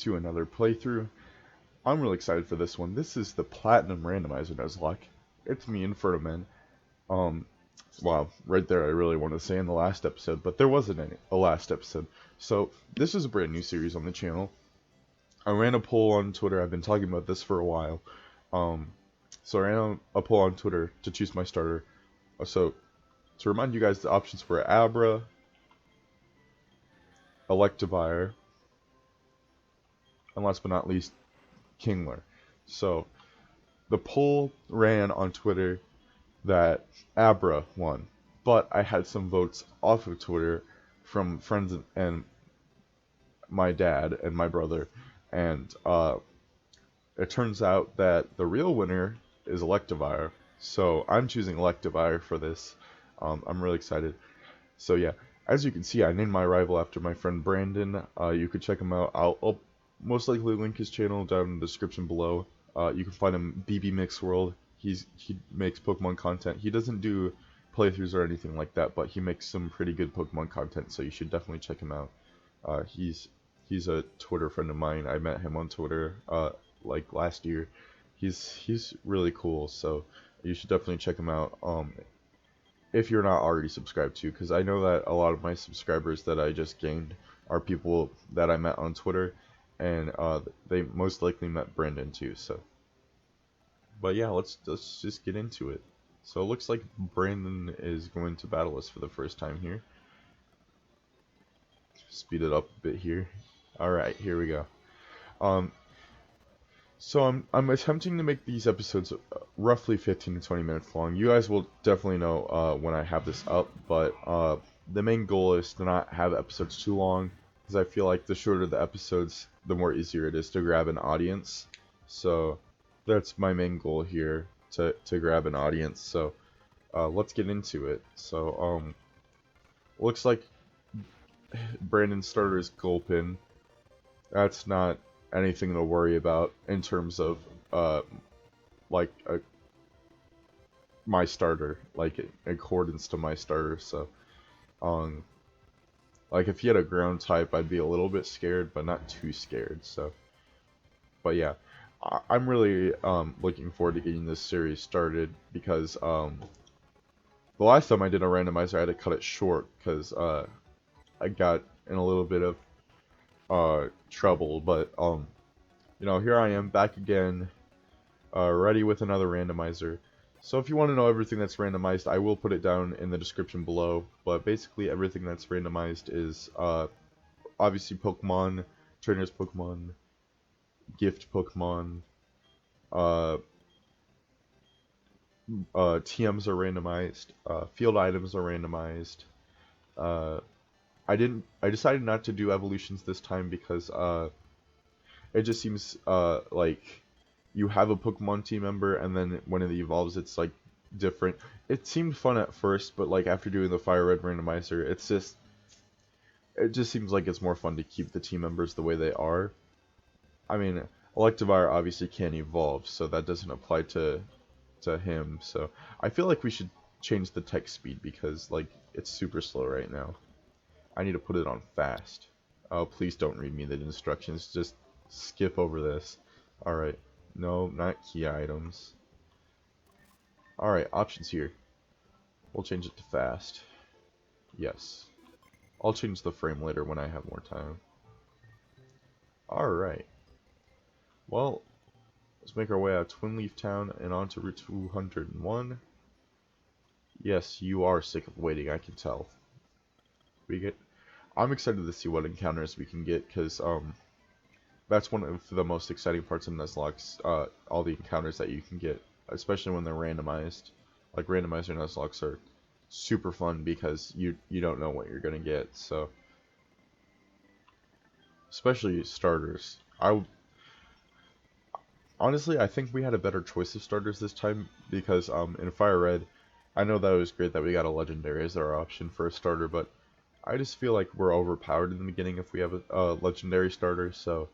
to another playthrough. I'm really excited for this one. This is the Platinum Randomizer Nuzlocke. It's me and Ferdinand. Um, wow, right there I really want to say in the last episode, but there wasn't a last episode. So this is a brand new series on the channel. I ran a poll on Twitter. I've been talking about this for a while. So I ran a poll on Twitter to choose my starter. So to remind you guys, the options were Abra, Electivire, and last but not least, Kingler. So the poll ran on Twitter that Abra won, but I had some votes off of Twitter from friends and my dad and my brother, and it turns out that the real winner is Electivire. So I'm choosing Electivire for this. I'm really excited. So yeah, as you can see, I named my rival after my friend Brandon. You could check him out. I'll most likely link his channel down in the description below. You can find him BB Mix World. He makes Pokemon content. He doesn't do playthroughs or anything like that, but he makes some pretty good Pokemon content, so you should definitely check him out. He's a Twitter friend of mine. I met him on Twitter like last year. He's really cool, so you should definitely check him out. If you're not already subscribed to, because I know that a lot of my subscribers that I just gained are people that I met on Twitter, and they most likely met Brandon too. So, but yeah, let's just get into it. So it looks like Brandon is going to battle us for the first time here. Speed it up a bit here. All right, here we go. So I'm attempting to make these episodes roughly 15 to 20 minutes long. You guys will definitely know when I have this up, but the main goal is to not have episodes too long, because I feel like the shorter the episodes, the more easier it is to grab an audience. So that's my main goal here, to grab an audience. So let's get into it. So looks like Brandon's starter is Gulpin. That's not anything to worry about in terms of my starter, like in accordance to my starter. So like if he had a ground type, I'd be a little bit scared, but not too scared. So but yeah, I'm really looking forward to getting this series started, because the last time I did a randomizer I had to cut it short because I got in a little bit of trouble, but you know, here I am back again, ready with another randomizer. So if you want to know everything that's randomized, I will put it down in the description below, but basically everything that's randomized is obviously Pokemon, trainers Pokemon, gift Pokemon, TMs are randomized, field items are randomized. I decided not to do evolutions this time because it just seems like you have a Pokemon team member, and then when it evolves it's like different. It seemed fun at first, but like after doing the Fire Red randomizer, it just seems like it's more fun to keep the team members the way they are. I mean, Electivire obviously can't evolve, so that doesn't apply to him. So I feel like we should change the text speed, because like it's super slow right now. I need to put it on fast. Oh, please don't read me the instructions. Just skip over this. Alright. No, not key items. Alright, options here. We'll change it to fast. Yes. I'll change the frame later when I have more time. Alright. Well, let's make our way out of Twin Leaf Town and on to Route 201. Yes, you are sick of waiting, I can tell. I'm excited to see what encounters we can get, because that's one of the most exciting parts of Nuzlocke, all the encounters that you can get, especially when they're randomized. Like randomizer Nuzlocks are super fun because you don't know what you're gonna get. So especially starters. Honestly, I think we had a better choice of starters this time, because in Fire Red, I know that it was great that we got a legendary as our option for a starter, but I just feel like we're overpowered in the beginning if we have a legendary starter. So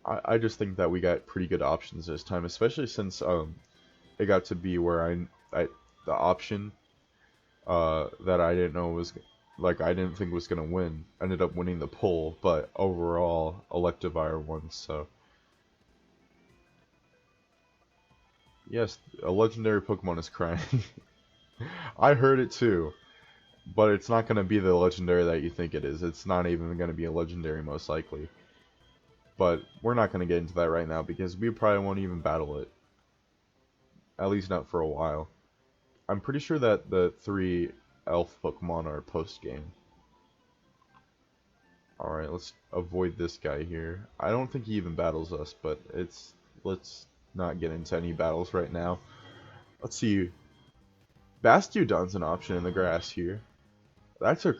I just think that we got pretty good options this time, especially since it got to be where the option that I didn't know like I didn't think was gonna win, ended up winning the poll, but overall Electivire won. So yes, a legendary Pokemon is crying. I heard it too, but it's not gonna be the legendary that you think it is. It's not even gonna be a legendary most likely. But we're not gonna get into that right now because we probably won't even battle it. At least not for a while. I'm pretty sure that the 3 elf Pokemon are post-game. Alright, let's avoid this guy here. I don't think he even battles us, but let's not get into any battles right now. Let's see. Bastiodon's an option in the grass here. That's a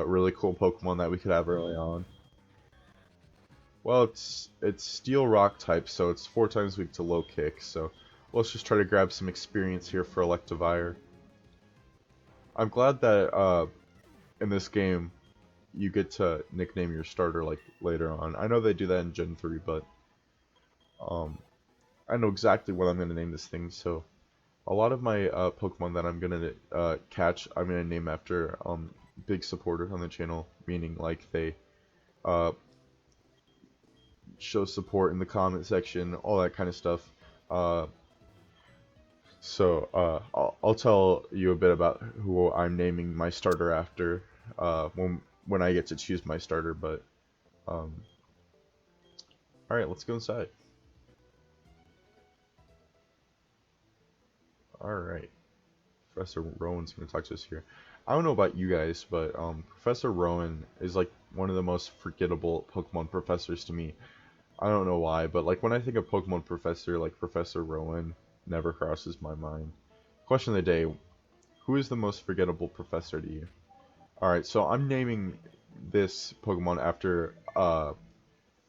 really cool Pokemon that we could have early on. Well, it's Steel Rock type, so it's 4 times weak to low kick, so let's just try to grab some experience here for Electivire. I'm glad that in this game you get to nickname your starter like later on. I know they do that in Gen 3, but I know exactly what I'm going to name this thing, so a lot of my Pokemon that I'm going to catch, I'm going to name after big supporters on the channel, meaning like they show support in the comment section, all that kind of stuff. So I'll tell you a bit about who I'm naming my starter after when I get to choose my starter. But all right, let's go inside. All right, Professor Rowan's gonna talk to us here. I don't know about you guys, but Professor Rowan is like one of the most forgettable Pokemon professors to me. I don't know why, but like when I think of Pokemon Professor, like Professor Rowan never crosses my mind. Question of the day: who is the most forgettable professor to you? Alright, so I'm naming this Pokemon after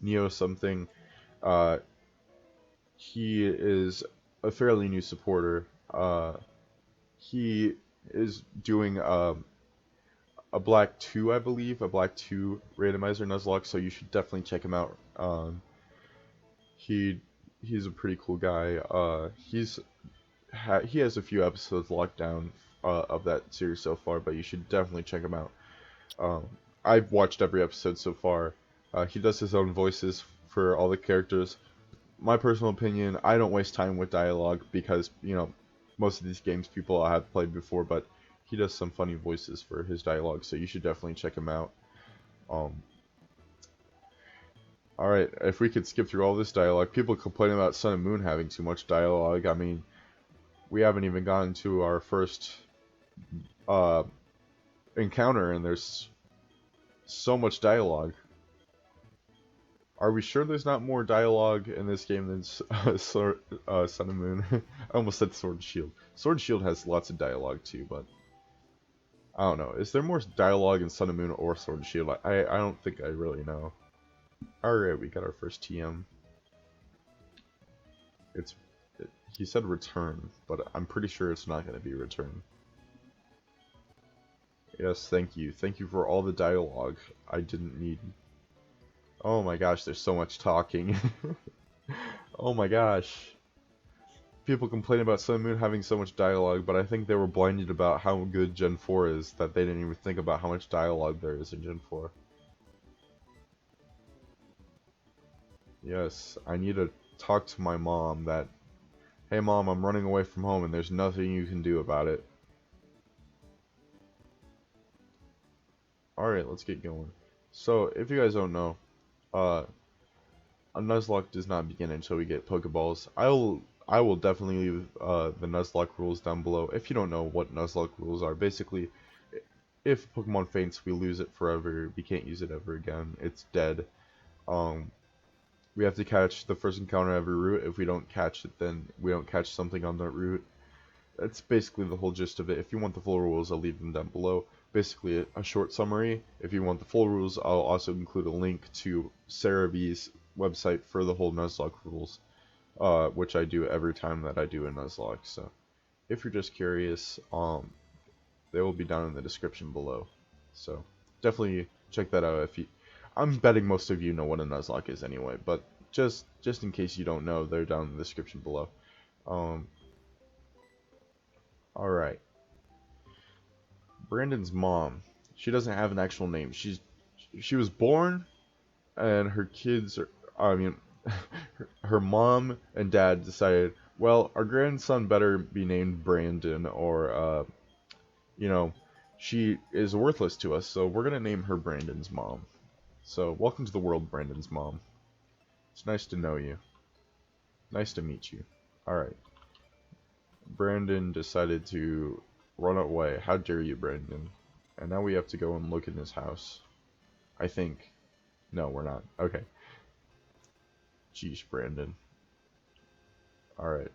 Neo something. He is a fairly new supporter. He is doing a Black 2, I believe, a Black 2 Randomizer Nuzlocke, so you should definitely check him out. He's a pretty cool guy. He has a few episodes locked down of that series so far, but you should definitely check him out. I've watched every episode so far. He does his own voices for all the characters. My personal opinion, I don't waste time with dialogue because, you know, most of these games people have played before, but he does some funny voices for his dialogue, so you should definitely check him out. Alright, if we could skip through all this dialogue, people complain about Sun and Moon having too much dialogue. I mean, we haven't even gotten to our first encounter, and there's so much dialogue. Are we sure there's not more dialogue in this game than Sun and Moon? I almost said Sword and Shield. Sword and Shield has lots of dialogue too, but I don't know. Is there more dialogue in Sun and Moon or Sword and Shield? I don't think I really know. Alright, we got our first TM. He said return, but I'm pretty sure it's not going to be return. Yes, thank you. Thank you for all the dialogue I didn't need. Oh my gosh, there's so much talking. Oh my gosh. People complain about Sun and Moon having so much dialogue, but I think they were blinded about how good Gen 4 is, that they didn't even think about how much dialogue there is in Gen 4. Yes, I need to talk to my mom that, hey mom, I'm running away from home and there's nothing you can do about it. Alright, let's get going. So, if you guys don't know, a Nuzlocke does not begin until we get Pokeballs. I will definitely leave the Nuzlocke rules down below. If you don't know what Nuzlocke rules are, basically, if Pokemon faints, we lose it forever. We can't use it ever again. It's dead. We have to catch the first encounter every route. If we don't catch it, then we don't catch something on that route. That's basically the whole gist of it. If you want the full rules, I'll leave them down below. Basically, a short summary. If you want the full rules, I'll also include a link to Sarah B's website for the whole Nuzlocke rules, which I do every time that I do a Nuzlocke. So, if you're just curious, they will be down in the description below. So, definitely check that out if you... I'm betting most of you know what a Nuzlocke is anyway, but just in case you don't know, they're down in the description below. Alright. Brandon's mom, She doesn't have an actual name. She was born, and her kids are, I mean, her mom and dad decided, well, our grandson better be named Brandon, or you know, she is worthless to us, so we're gonna name her Brandon's mom. So, welcome to the world, Brandon's mom. It's nice to know you. Nice to meet you. Alright. Brandon decided to run away. How dare you, Brandon? And now we have to go and look in his house. I think. No, we're not. Okay. Jeez, Brandon. Alright.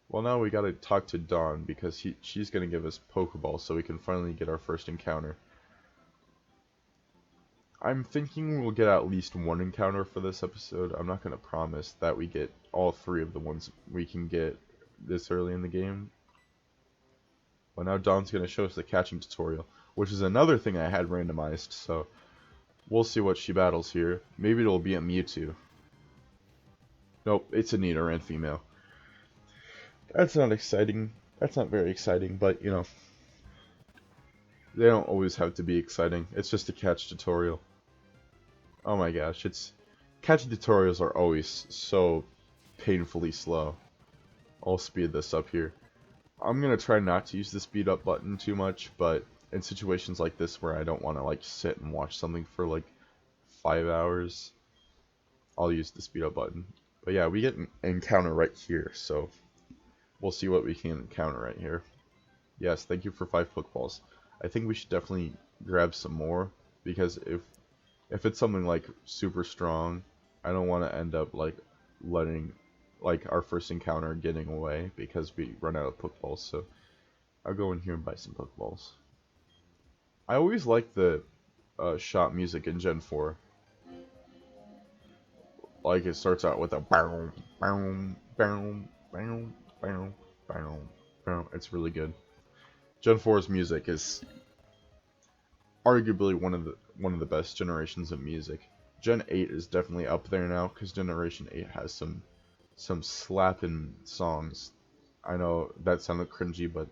Well, now we gotta talk to Dawn, because she's gonna give us Pokeballs so we can finally get our first encounter. I'm thinking we'll get at least one encounter for this episode. I'm not gonna promise that we get all three of the ones we can get this early in the game. Well, now Dawn's gonna show us the catching tutorial, which is another thing I had randomized, so we'll see what she battles here. Maybe it'll be a Mewtwo. Nope, it's a Nidoran female. That's not exciting. That's not very exciting, but, you know, they don't always have to be exciting. It's just a catch tutorial. Oh my gosh, catching tutorials are always so painfully slow. I'll speed this up here. I'm gonna try not to use the speed up button too much, but in situations like this where I don't want to like sit and watch something for like 5 hours, I'll use the speed up button. But yeah, we get an encounter right here, so we'll see what we can encounter right here. Yes, thank you for 5 Pokeballs. I think we should definitely grab some more, because if it's something like super strong, I don't want to end up like letting like our first encounter getting away because we run out of Pokeballs. So I'll go in here and buy some Pokeballs. I always like the shop music in Gen 4. Like, it starts out with a boom, boom, boom, boom, boom, boom, boom. It's really good. Gen 4's music is arguably one of the best generations of music. Gen 8 is definitely up there now, because Generation 8 has some slapping songs. I know that sounded cringy, but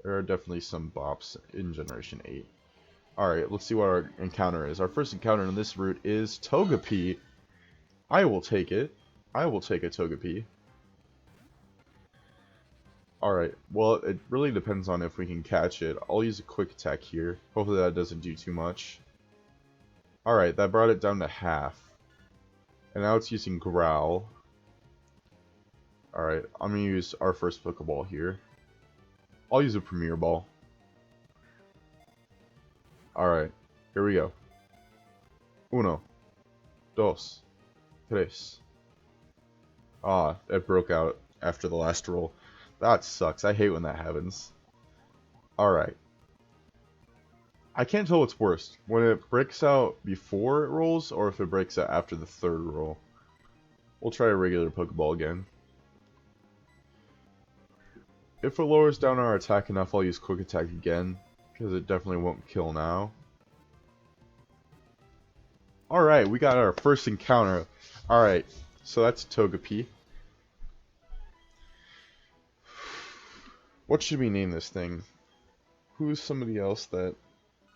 there are definitely some bops in Generation 8. Alright, let's see what our encounter is. Our first encounter in this route is Togepi. I will take it. I will take a Togepi. Alright, well, it really depends on if we can catch it. I'll use a quick attack here. Hopefully that doesn't do too much. Alright, that brought it down to half. And now it's using Growl. Alright, I'm going to use our first Pokeball here. I'll use a Premier Ball. Alright, here we go. Uno. Dos. Tres. Ah, it broke out after the last roll. That sucks. I hate when that happens. Alright. I can't tell what's worse, when it breaks out before it rolls, or if it breaks out after the third roll. We'll try a regular Pokeball again. If it lowers down our attack enough, I'll use Quick Attack again, because it definitely won't kill now. Alright, we got our first encounter. Alright, so that's Togepi. What should we name this thing? Who's somebody else that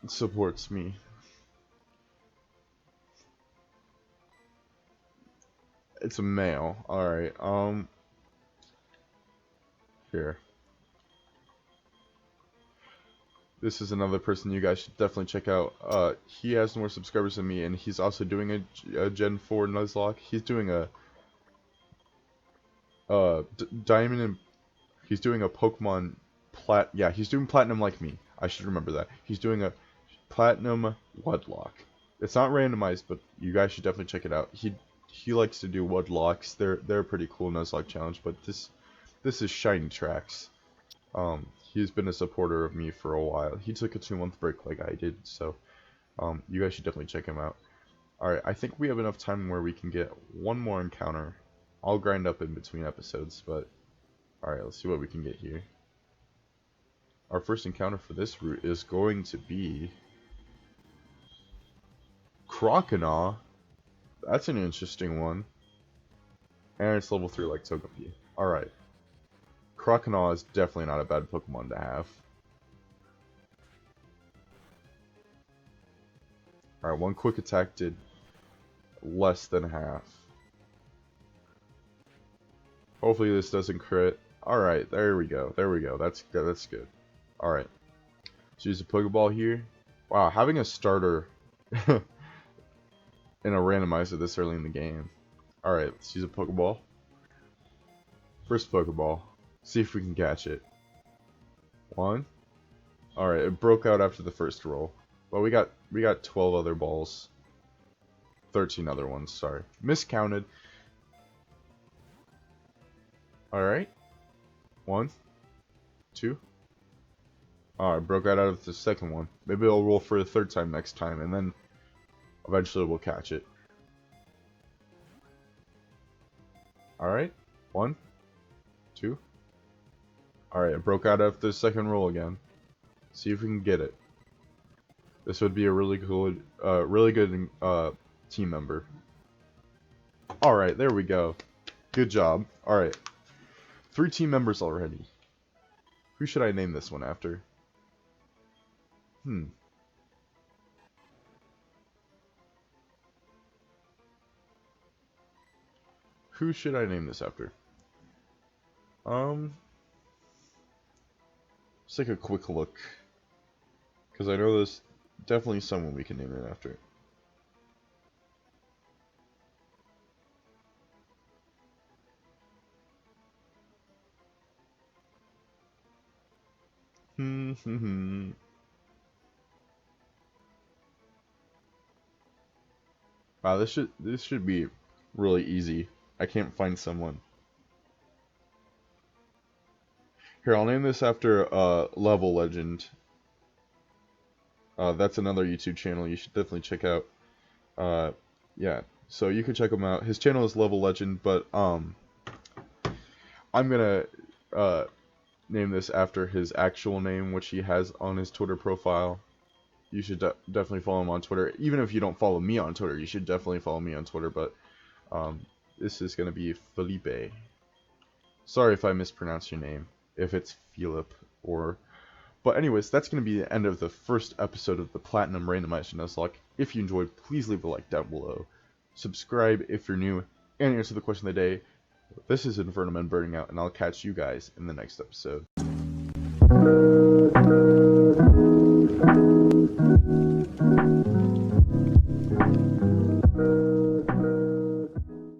supports me? It's a male. Alright, here. This is another person you guys should definitely check out. He has more subscribers than me, and he's also doing a Gen 4 Nuzlocke. He's doing a Diamond and he's doing a Pokemon yeah, he's doing Platinum like me. I should remember that. He's doing a Platinum Nuzlocke. It's not randomized, but you guys should definitely check it out. He likes to do Nuzlocks. They're a pretty cool Nuzlocke challenge, but this is Shiny Tracks. He's been a supporter of me for a while. He took a 2-month break like I did, so you guys should definitely check him out. Alright, I think we have enough time where we can get one more encounter. I'll grind up in between episodes, but alright, let's see what we can get here. Our first encounter for this route is going to be Croconaw. That's an interesting one. And it's level 3 like Togepi. Alright. Croconaw is definitely not a bad Pokemon to have. Alright, one quick attack did less than half. Hopefully this doesn't crit. Alright, there we go. There we go. That's good. That's good. Alright. Let's use a Pokeball here. Wow, having a starter in a randomizer this early in the game. Alright, let's use a Pokeball. First Pokeball. See if we can catch it. One. Alright, it broke out after the first roll. Well, we got 12 other balls. 13 other ones, sorry. Miscounted. Alright. One. Two. Alright, broke out of the second one. Maybe I'll roll for the third time next time, and then eventually we'll catch it. Alright. One. Two. Alright, it broke out after the second roll again. See if we can get it. This would be a really good team member. Alright, there we go. Good job. Alright. 3 team members already. Who should I name this one after? Who should I name this after? Let's take a quick look. Because I know there's definitely someone we can name it after. Wow, this should be really easy. I can't find someone. Here, I'll name this after Level Legend. That's another YouTube channel you should definitely check out. Yeah, so you can check him out. His channel is Level Legend, but I'm gonna name this after his actual name, which he has on his Twitter profile. You should definitely follow him on Twitter. Even if you don't follow me on Twitter, you should definitely follow me on Twitter. But this is gonna be Felipe. Sorry if I mispronounce your name. If it's Philip or... But anyways, that's going to be the end of the first episode of the Platinum Randomizer Nuzlocke. If you enjoyed, please leave a like down below. Subscribe if you're new, and answer the question of the day. This is Inferno Man Burning Out, and I'll catch you guys in the next episode.